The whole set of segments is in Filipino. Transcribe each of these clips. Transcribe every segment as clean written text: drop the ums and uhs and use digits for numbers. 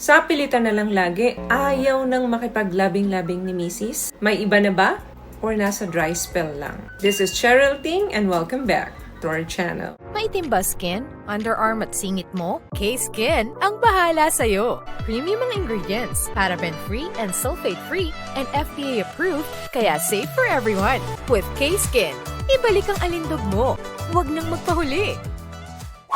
Sa pilitan na lang lagi, ayaw nang makipaglabing-labing ni Mrs. May iba na ba? Or nasa dry spell lang? This is Cheryl Ting and welcome back to our channel. Maitim ba skin? Underarm at singit mo? K-Skin ang bahala sa'yo. Premium ang ingredients, paraben-free and sulfate-free, and FDA-approved, kaya safe for everyone. With K-Skin, ibalik ang alindog mo. Huwag nang magpahuli.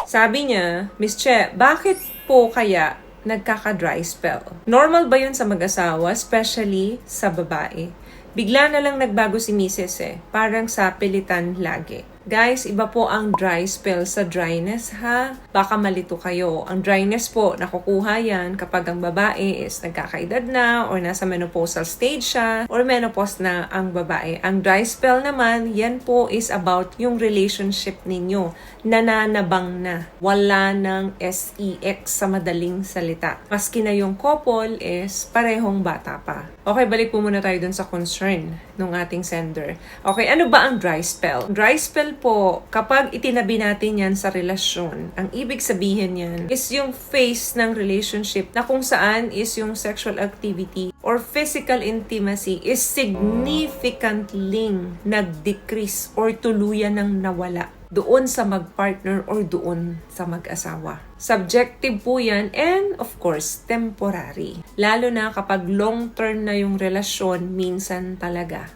Sabi niya, Miss Che, bakit po kaya nagkaka-dry spell? Normal ba yun sa mag-asawa, especially sa babae? Bigla na lang nagbago si Mrs. Parang sa pilitan lagi. Guys, iba po ang dry spell sa dryness ha. Baka malito kayo. Ang dryness po, nakukuha yan kapag ang babae is nagkakaedad na or nasa menopausal stage siya or menopause na ang babae. Ang dry spell naman, yan po is about yung relationship ninyo. Nananabang na. Wala ng sex sa madaling salita. Maski na yung couple is parehong bata pa. Okay, balik po muna tayo dun sa concern ng ating sender. Okay, ano ba ang dry spell? Dry spell po, kapag itinabi natin yan sa relasyon, ang ibig sabihin yan is yung phase ng relationship na kung saan is yung sexual activity or physical intimacy is significantly nag-decrease or tuluyan ng nawala doon sa mag-partner or doon sa mag-asawa. Subjective po yan and of course, temporary. Lalo na kapag long-term na yung relasyon, minsan talaga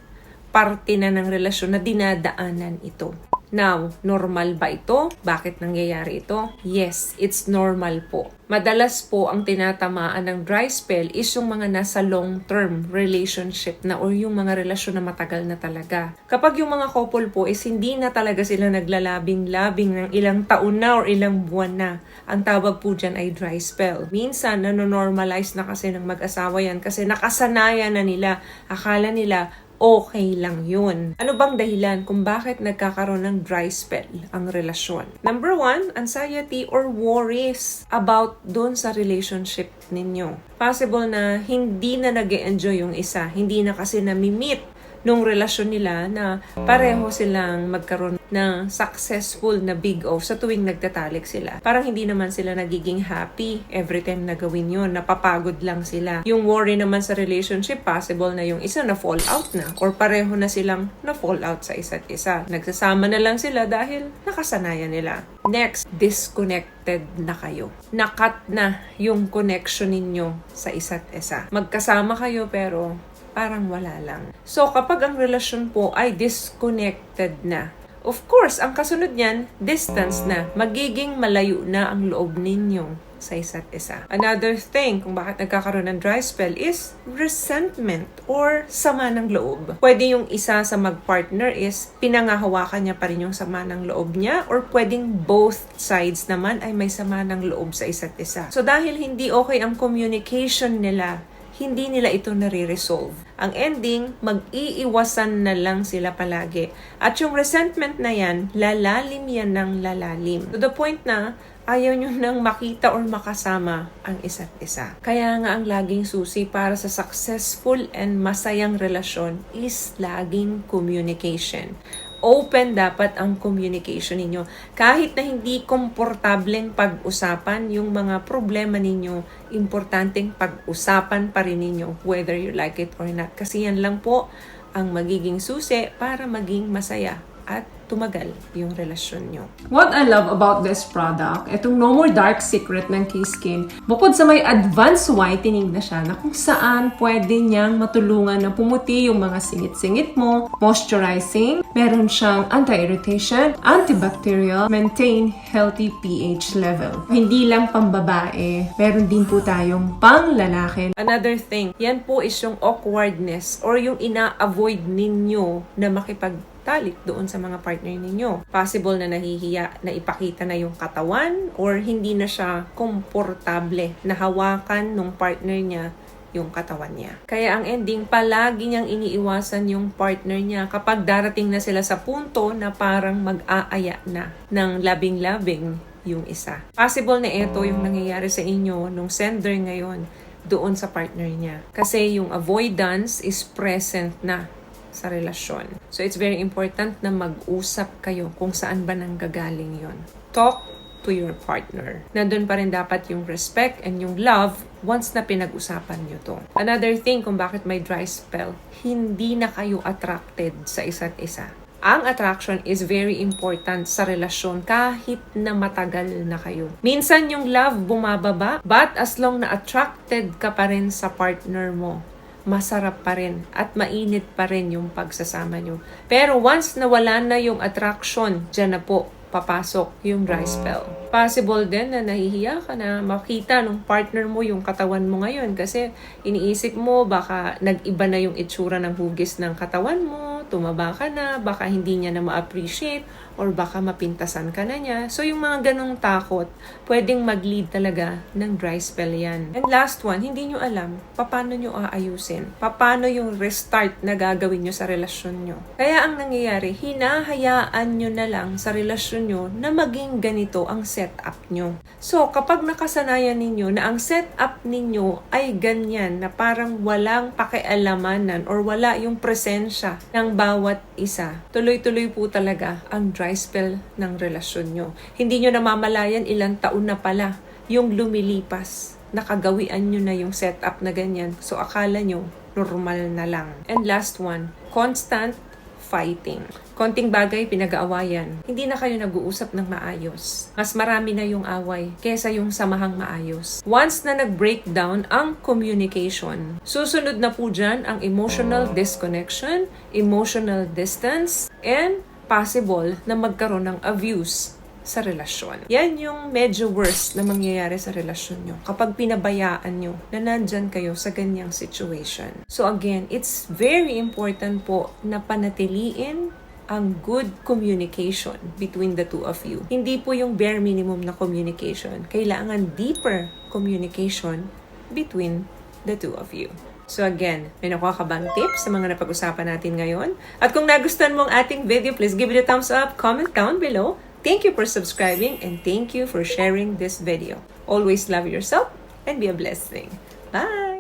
parte na ng relasyon na dinadaanan ito. Now, normal ba ito? Bakit nangyayari ito? Yes, it's normal po. Madalas po ang tinatamaan ng dry spell is yung mga nasa long-term relationship na o yung mga relasyon na matagal na talaga. Kapag yung mga couple po is hindi na talaga sila naglalabing-labing ng ilang taon na or ilang buwan na, ang tawag po dyan ay dry spell. Minsan, nanonormalize na kasi ng mag-asawa yan kasi nakasanayan na nila. Akala nila, okay lang yun. Ano bang dahilan kung bakit nagkakaroon ng dry spell ang relasyon? Number 1, anxiety or worries about doon sa relationship ninyo. Possible na hindi na nag-e-enjoy yung isa. Hindi na kasi nami-meet nung relasyon nila na pareho silang magkaroon ng successful na big off sa tuwing nagtatalik sila. Parang hindi naman sila nagiging happy every time na gawin yun. Napapagod lang sila. Yung worry naman sa relationship, possible na yung isa na fall out na or pareho na silang na fall out sa isa't isa. Nagsasama na lang sila dahil nakasanayan nila. Next, disconnected na kayo. Nakat na yung connection ninyo sa isa't isa. Magkasama kayo pero parang wala lang. So, kapag ang relasyon po ay disconnected na, of course, ang kasunod niyan, distance na. Magiging malayo na ang loob ninyo sa isa't isa. Another thing kung bakit nagkakaroon ng dry spell is resentment or sama ng loob. Pwede yung isa sa mag-partner is pinangahawakan niya pa rin yung sama ng loob niya or pwedeng both sides naman ay may sama ng loob sa isa't isa. So, dahil hindi okay ang communication nila, hindi nila ito nare-resolve. Ang ending, mag-iiwasan na lang sila palagi. At yung resentment na yan, lalalim yan ng lalalim. To the point na, ayaw nyo nang makita or makasama ang isa't isa. Kaya nga ang laging susi para sa successful and masayang relasyon is laging communication. Open dapat ang communication ninyo. Kahit na hindi komportableng pag-usapan yung mga problema ninyo, importanteng pag-usapan pa rin ninyo whether you like it or not. Kasi yan lang po ang magiging susi para maging masaya at tumagal yung relasyon nyo. What I love about this product, itong No More Dark Secret ng K-Skin, bukod sa may advanced whitening na siya na kung saan pwede niyang matulungan na pumuti yung mga singit-singit mo, moisturizing, meron siyang anti-irritation, antibacterial, maintain healthy pH level. Hindi lang pambabae, meron din po tayong pang lalaki. Another thing, yan po is yung awkwardness or yung ina-avoid ninyo na makipagtalik doon sa mga partner ninyo. Possible na nahihiya na ipakita na yung katawan or hindi na siya komportable na hawakan ng partner niya yung katawan niya. Kaya ang ending, palagi niyang iniiwasan yung partner niya kapag darating na sila sa punto na parang mag-aaya na ng labing-labing yung isa. Possible na ito yung nangyayari sa inyo nung sender ngayon doon sa partner niya. Kasi yung avoidance is present na sa relasyon. So it's very important na mag-usap kayo kung saan ba nanggagaling yon. Talk to your partner. Nandun pa rin dapat yung respect and yung love once na pinag-usapan nyo to. Another thing kung bakit may dry spell, hindi na kayo attracted sa isa't isa. Ang attraction is very important sa relasyon kahit na matagal na kayo. Minsan yung love bumababa, but as long na attracted ka pa rin sa partner mo, masarap pa rin at mainit pa rin yung pagsasama nyo. Pero once nawala na yung attraction, dyan na po papasok yung dry spell. Possible din na nahihiya ka na makita ng partner mo yung katawan mo ngayon kasi iniisip mo baka nag-iba na yung itsura ng hugis ng katawan mo, tumaba ka na, baka hindi niya na ma-appreciate or baka mapintasan ka na niya. So yung mga ganong takot, pwedeng mag-lead talaga ng dry spell yan. And last one, hindi nyo alam paano nyo aayusin, paano yung restart na gagawin nyo sa relasyon nyo. Kaya ang nangyayari, hinahayaan nyo na lang sa relasyon nyo na maging ganito ang setup nyo. So kapag nakasanayan ninyo na ang setup ninyo ay ganyan na parang walang pakialamanan or wala yung presensya ng bawat isa, tuloy-tuloy po talaga ang dry spell ng relasyon nyo. Hindi nyo namamalayan ilang taon na pala yung lumilipas. Nakagawian nyo na yung setup na ganyan. So akala nyo normal na lang. And last one, constant fighting. Konting bagay pinag-aawayan. Hindi na kayo nag-uusap ng maayos. Mas marami na yung away kesa yung samahang maayos. Once na nag-breakdown ang communication, susunod na po dyan ang emotional disconnection, emotional distance, and possible na magkaroon ng abuse sa relasyon. Yan yung medyo worse na mangyayari sa relasyon nyo kapag pinabayaan nyo na nandyan kayo sa ganyang situation. So again, it's very important po na panatiliin ang good communication between the two of you. Hindi po yung bare minimum na communication. Kailangan deeper communication between the two of you. So again, may nakuha ka bang tips sa mga napag-usapan natin ngayon? At kung nagustuhan mo ang ating video, please give it a thumbs up, comment down below. Thank you for subscribing and thank you for sharing this video. Always love yourself and be a blessing. Bye!